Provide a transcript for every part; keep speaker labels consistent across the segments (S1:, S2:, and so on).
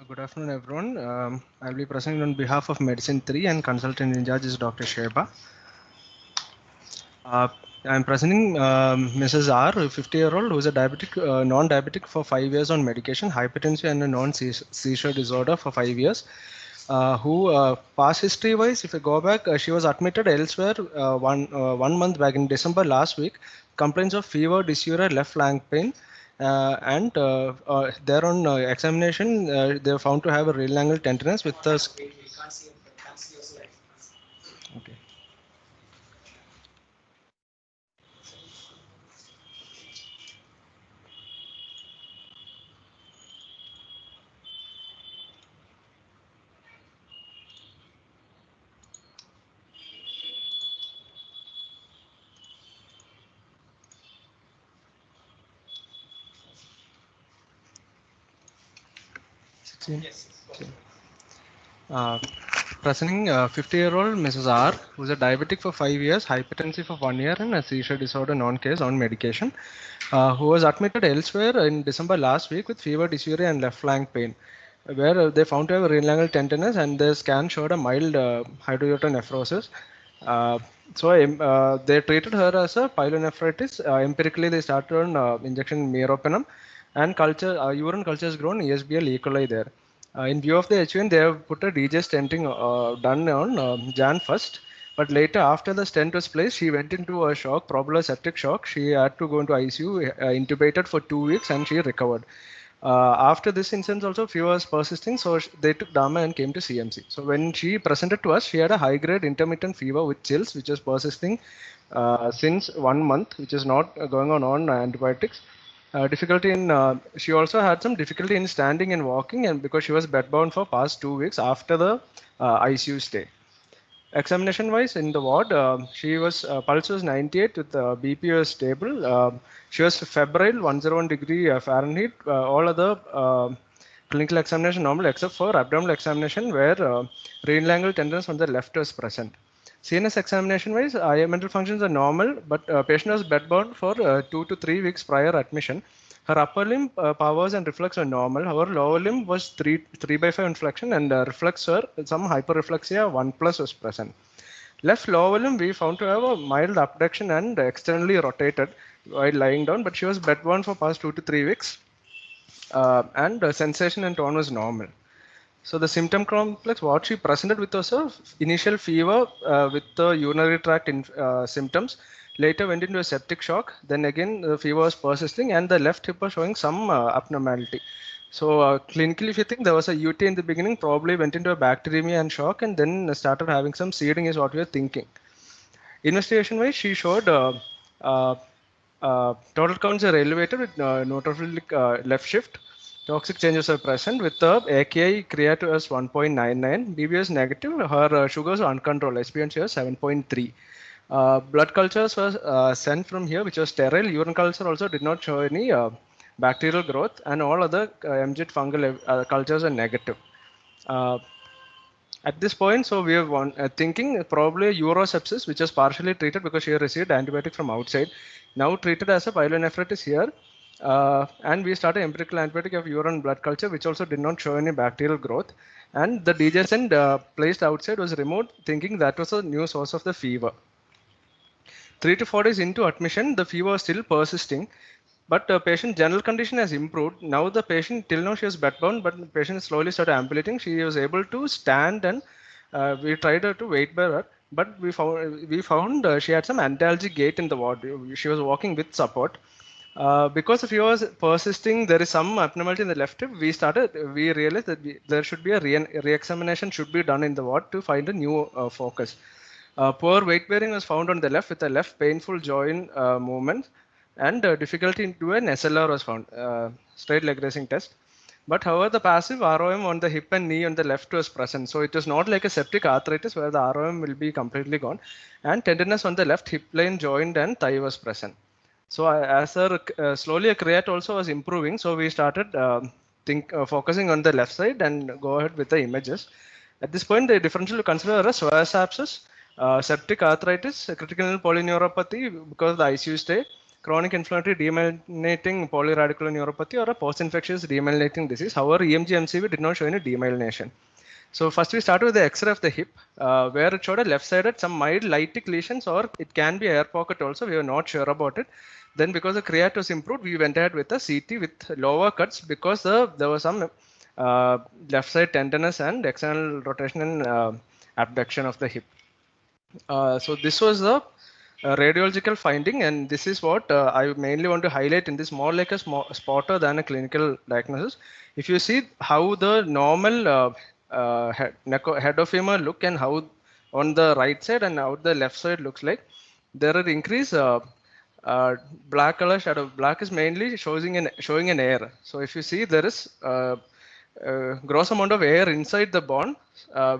S1: Good afternoon, everyone. I'll be presenting on behalf of Medicine 3 and consultant in charge is Dr. Sheba. Uh, I'm presenting Mrs. R, a 50-year-old who is a diabetic, non-diabetic for 5 years on medication, hypertension and a non-seizure disorder for 5 years. Who past history wise, if I go back, she was admitted elsewhere 1 month back in December last week. Complaints of fever, dysuria, left flank pain. And there on examination, they were found to have a real angle tenderness with the. Okay. Yes. Uh, Presenting 50-year-old Mrs. R, who is a diabetic for 5 years, hypertensive for 1 year, and a seizure disorder non-case on medication, who was admitted elsewhere in December last week with fever, dysuria, and left flank pain, where they found to have a renal angle tenderness, and the scan showed a mild hydronephrosis. Uh, they treated her as a pyelonephritis. Empirically, they started on injection meropenem, and culture urine culture has grown ESBL E. coli there. In view of the HUN, they have put a DJ stenting done on Jan 1st. But later, after the stent was placed, she went into a shock, probably a septic shock. She had to go into ICU, intubated for 2 weeks, and she recovered. After this incident, also fever was persisting, so they took Dharma and came to CMC. So when she presented to us, she had a high-grade intermittent fever with chills, which was persisting since 1 month, which is not going on antibiotics. Difficulty in she also had some difficulty in standing and walking, and because she was bedbound for past 2 weeks after the ICU stay. Examination wise in the ward, she was pulse was 98 with BP was stable. She was febrile 101 degree Fahrenheit. All other clinical examination normal except for abdominal examination where renal angle tenderness on the left was present. CNS examination wise, mental functions are normal, but patient was bedbound for 2 to 3 weeks prior admission. Her upper limb powers and reflex were normal. However, lower limb was 3/5 inflection and reflex were some hyperreflexia 1 plus was present. Left lower limb we found to have a mild abduction and externally rotated while lying down, but she was bedbound for past 2 to 3 weeks and sensation and tone was normal. So the symptom complex, what she presented with was a initial fever with the urinary tract symptoms. Later went into a septic shock. Then again the fever was persisting, and the left hip was showing some abnormality. So clinically, if you think there was a UT in the beginning, probably went into a bacteremia and shock, and then started having some seeding, is what we are thinking. Investigation wise, she showed uh, total counts are elevated with neutrophilic left shift. Toxic changes are present with the AKI creatinine as 1.99, BBS negative, her sugars are uncontrolled, SPN was 7.3. Blood cultures was sent from here, which was sterile. Urine culture also did not show any bacterial growth, and all other MGIT fungal cultures are negative. Uh, at this point, so we are thinking probably urosepsis, which is partially treated because she received antibiotic from outside, now treated as a pyelonephritis here. And we started empirical antibiotic of urine blood culture, which also did not show any bacterial growth. And the degescent placed outside was removed, thinking that was a new source of the fever. 3 to 4 days into admission, the fever was still persisting, but the patient general condition has improved. Now the patient, till now she was bedbound, but the patient slowly started ambulating. She was able to stand, and we tried her to weight bear her, but we found she had some antalgic gait in the ward. She was walking with support. Because if he was persisting, there is some abnormality in the left hip. We realized that there should be a re-examination should be done in the ward to find a new focus. Poor weight bearing was found on the left with a left painful joint movement, and difficulty into an SLR was found, straight leg raising test. But however, the passive ROM on the hip and knee on the left was present. So it was not like a septic arthritis where the ROM will be completely gone. And tenderness on the left hip plane, joint, and thigh was present. So as her slowly a creat also was improving, so we started focusing on the left side and go ahead with the images. At this point, the differential to consider as psoriasis, septic arthritis, critical polyneuropathy because of the ICU stay, chronic inflammatory demyelinating polyradicular neuropathy or a post-infectious demyelinating disease. However, EMG MCV did not show any demyelination. So first we start with the X-ray of the hip, where it showed a left-sided some mild lytic lesions, or it can be air pocket also. We were not sure about it. Then because the creat was improved, we went ahead with a CT with lower cuts because there was some left side tenderness and external rotation and abduction of the hip. So this was the radiological finding, and this is what I mainly want to highlight in this, more like a spotter than a clinical diagnosis. If you see how the normal head of femur look and how on the right side and how the left side looks like, there are increased black color shadow. Black is mainly showing an air. So if you see, there is gross amount of air inside the bone,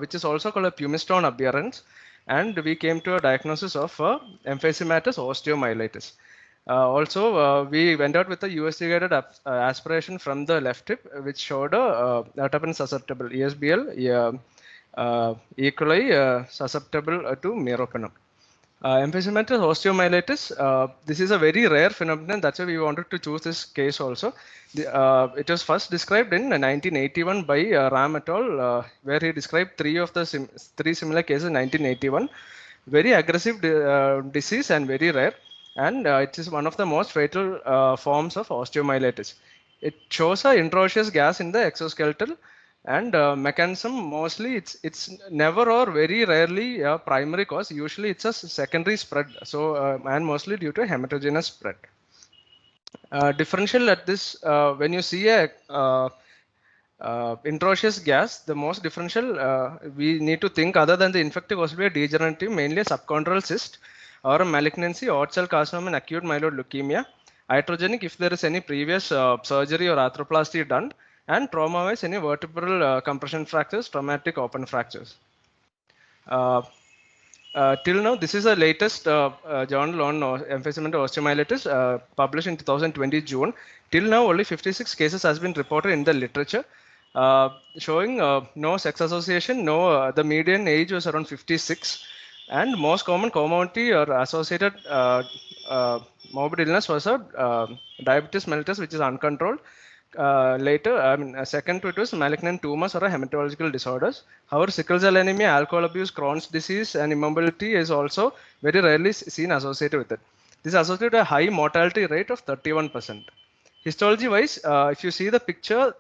S1: which is also called a pumistone appearance, and we came to a diagnosis of emphysematous osteomyelitis. We went out with a USG guided aspiration from the left hip, which showed a ertaperin susceptible ESBL, E. coli susceptible to meropenem. Emphysematous osteomyelitis, this is a very rare phenomenon. That's why we wanted to choose this case also. It was first described in 1981 by Ram et al., where he described three similar cases in 1981. Very aggressive disease and very rare. And it is one of the most fatal forms of osteomyelitis. It shows a intraosseous gas in the exoskeletal, and mechanism mostly it's never or very rarely a primary cause. Usually it's a secondary spread. So and mostly due to hematogenous spread. Differential at this, when you see a intraosseous gas, the most differential we need to think, other than the infective cause, will be a degenerative, mainly a subchondral cyst or a malignancy, odd cell carcinoma and acute myeloid leukemia. Iatrogenic if there is any previous surgery or arthroplasty done, and trauma-wise any vertebral compression fractures, traumatic open fractures. Till now, this is the latest journal on emphysematous osteomyelitis published in 2020 June. Till now, only 56 cases has been reported in the literature, showing no sex association. No, the median age was around 56, and most common comorbidity or associated morbid illness was diabetes mellitus, which is uncontrolled. Second to it was malignant tumors or hematological disorders. However, sickle cell anemia, alcohol abuse, Crohn's disease, and immobility is also very rarely seen associated with it. This is associated with a high mortality rate of 31%. Histology-wise, if you see the picture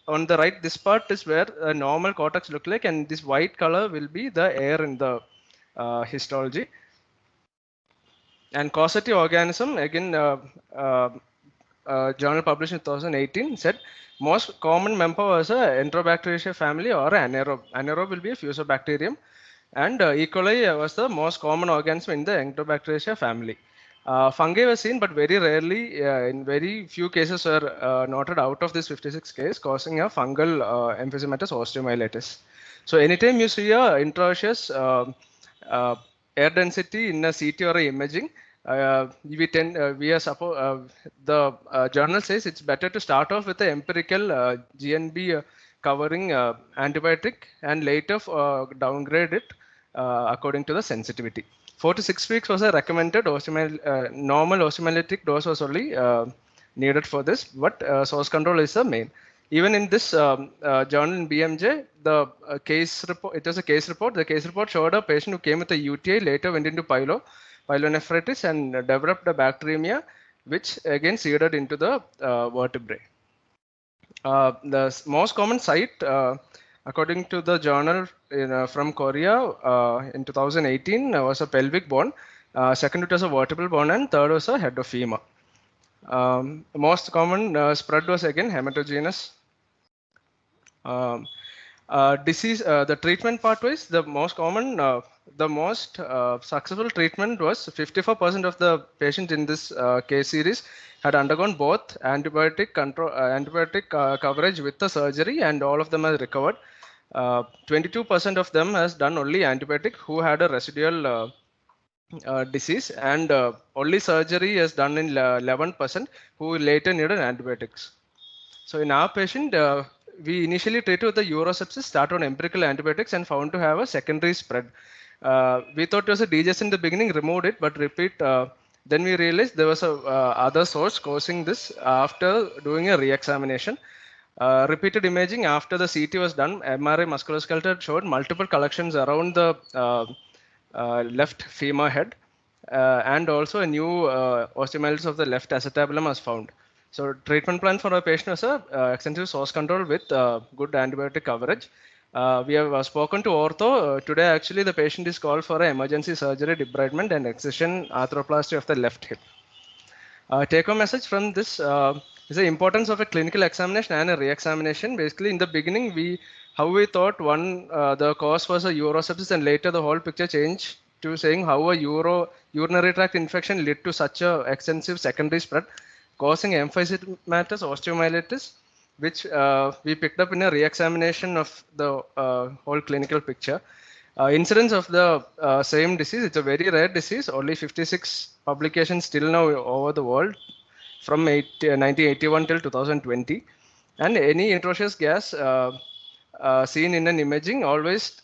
S1: on the right, this part is where a normal cortex look like, and this white color will be the air in the histology. And causative organism, again, journal published in 2018 said most common member was a Enterobacteriaceae family or anaerobe. Anaerobe will be a fusobacterium, and E. coli was the most common organism in the Enterobacteriaceae family. Fungi were seen, but very rarely, in very few cases were noted out of this 56 case, causing a fungal emphysematous osteomyelitis. So anytime you see a intraosseous air density in a CT or a imaging, the journal says it's better to start off with the empirical GNB covering antibiotic and later downgrade it according to the sensitivity. 4 to 6 weeks was a recommended normal osteomyelitic dose was only needed for this, but source control is the main. Even in this journal in BMJ, the case report, it was a case report. The case report showed a patient who came with a UTI, later went into pyelonephritis and developed a bacteremia, which again seeded into the vertebrae. The most common site, according to the journal from Korea in 2018, was a pelvic bone. Second, it was a vertebral bone, and third was a head of femur. The most common spread was again hematogenous. Disease, the treatment part-wise, the most common, the most successful treatment was 54% of the patients in this case series had undergone both antibiotic coverage with the surgery, and all of them has recovered. 22% of them has done only antibiotic who had a residual disease, and only surgery is done in 11% who later needed antibiotics. So in our patient, we initially treated with the urosepsis, started on empirical antibiotics, and found to have a secondary spread. We thought it was a degestion in the beginning, removed it, but repeat Then we realized there was a other source causing this after doing a re-examination. Repeated imaging after the CT was done, MRI musculoskeletal showed multiple collections around the left femur head, and also a new osteomyelitis of the left acetabulum was found. So treatment plan for our patient was a extensive source control with good antibiotic coverage. We have spoken to ortho. Today actually the patient is called for an emergency surgery, debridement and excision arthroplasty of the left hip. Take home message from this is the importance of a clinical examination and a re-examination. Basically, in the beginning, how we thought the cause was a urosepsis, and later the whole picture changed to saying how a urinary tract infection led to such a extensive secondary spread, causing emphysematous osteomyelitis, which we picked up in a re-examination of the whole clinical picture. Incidence of the same disease, it's a very rare disease, only 56 publications still now over the world from 1981 till 2020. And any intraosseous gas seen in an imaging, always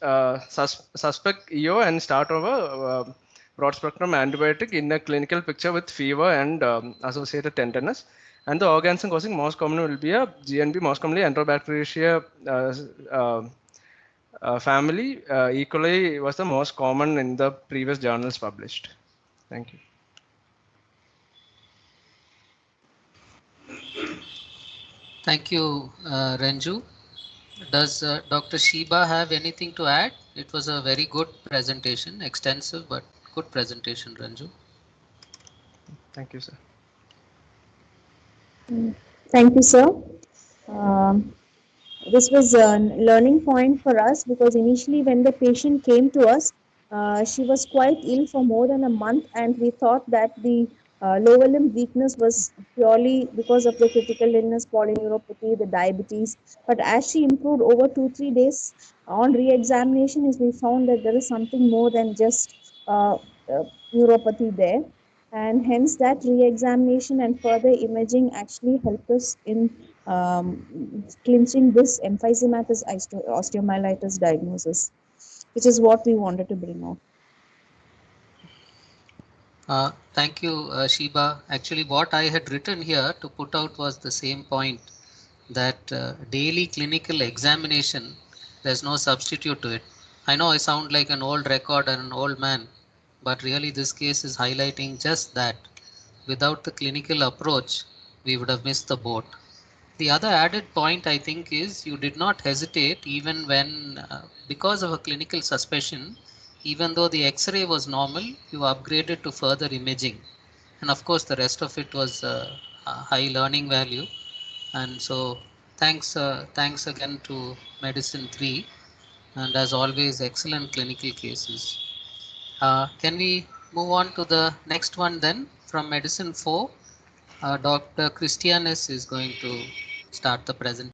S1: suspect EO and start over broad spectrum antibiotic in a clinical picture with fever and associated tenderness. And the organism causing most common will be a GNB, most commonly Enterobacteriaceae family. E. coli was the most common in the previous journals published. Thank you.
S2: Thank you, Renju. Does Dr. Shiba have anything to add? It was a very good presentation, extensive but good presentation, Renju.
S1: Thank you, sir.
S3: Thank you, sir. This was a learning point for us because initially when the patient came to us, she was quite ill for more than a month, and we thought that the lower limb weakness was purely because of the critical illness, polyneuropathy, the diabetes. But as she improved over 2-3 days on re-examination, is we found that there is something more than just neuropathy there, and hence that re-examination and further imaging actually helped us in clinching this emphysematous osteomyelitis diagnosis, which is what we wanted to bring out.
S2: Thank you, Shiba. Actually, what I had written here to put out was the same point, that daily clinical examination, there's no substitute to it. I know I sound like an old record and an old man, but really this case is highlighting just that. Without the clinical approach, we would have missed the boat. The other added point I think is you did not hesitate even when, because of a clinical suspicion, even though the X-ray was normal, you upgraded to further imaging. And of course, the rest of it was a high learning value. And so thanks again to Medicine 3. And as always, excellent clinical cases. Can we move on to the next one then from Medicine 4? Dr. Christianis is going to start the presentation.